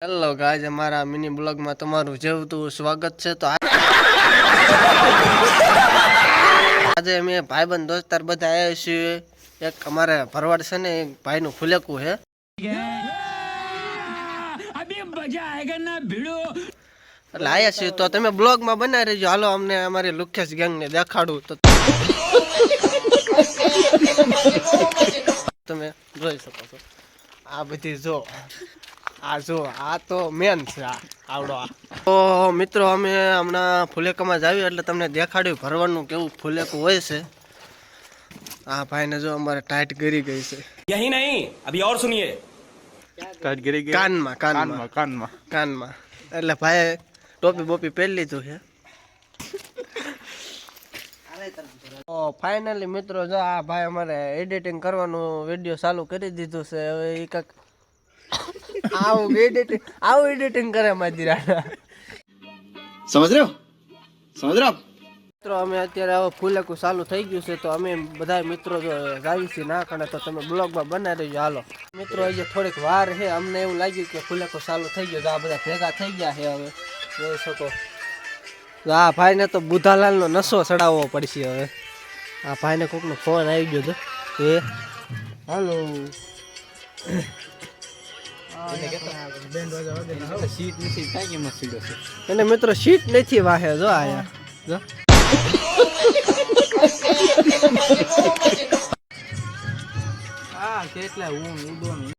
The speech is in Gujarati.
હેલો ગાઈઝ, અમારા મિની બ્લોગમાં તમારું જેવતું સ્વાગત છે। તો આજે અમે ભાઈબંધ દોસ્તાર બધા આવ્યા છીએ। એક અમારે ભરવાડ છે ને, એક ભાઈનું ફુલેકું છે એટલે આવ્યા છીએ। તો તમે બ્લોગમાં બનાવી રહેજો। હાલો અમને અમારી લુખેશ ગેંગને દેખાડું તો તમે જોઈ શકો છો। આ બધી જો આ તો મેન છે। આવડો તો મિત્રો અમે હમણાં ફુલેકામાં જાવી એટલે તમને દેખાડ્યું ભરવાનું કેવું ફુલેકું હોય છે। આ ભાઈને જો અમારે ટાઈટ ગરી ગઈ છે। यही नहीं अभी और सुनिए ટાઈટ ગરી ગઈ કાનમાં એટલે ભાઈ ટોપી બોપી પહેરી લીધું છે। તો ફાઇનલી મિત્રો જો આ ભાઈ અમારે એડિટિંગ કરવાનું વિડીયો ચાલુ કરી દીધું છે। હવે એ કાંક આવું એડિટિંગ કરે માજીરા। समझ रहे हो મિત્રો અમે અત્યારે હવે ફુલેકું ચાલુ થઈ ગયું છે। તો અમે બધા મિત્રો જો જાવી છીએ ના કારણે તો તમે બ્લોગમાં બનાવી રહેજો। હાલો મિત્રો હજી થોડીક વાર છે। અમને એવું લાગ્યું કે ફુલેકું ચાલુ થઈ ગયું તો આ બધા ભેગા થઈ ગયા છે। હવે જોઈ શકો આ ભાઈને તો બુધાલાલનો નશો ચડાવવો પડશે। હવે આ ભાઈને કોકનો ફોન આવી ગયો તો એ હાલો એને મિત્રો સીટ નથી વાહે જો આયા જો કેટલા ઊંઘ ઉડવાનું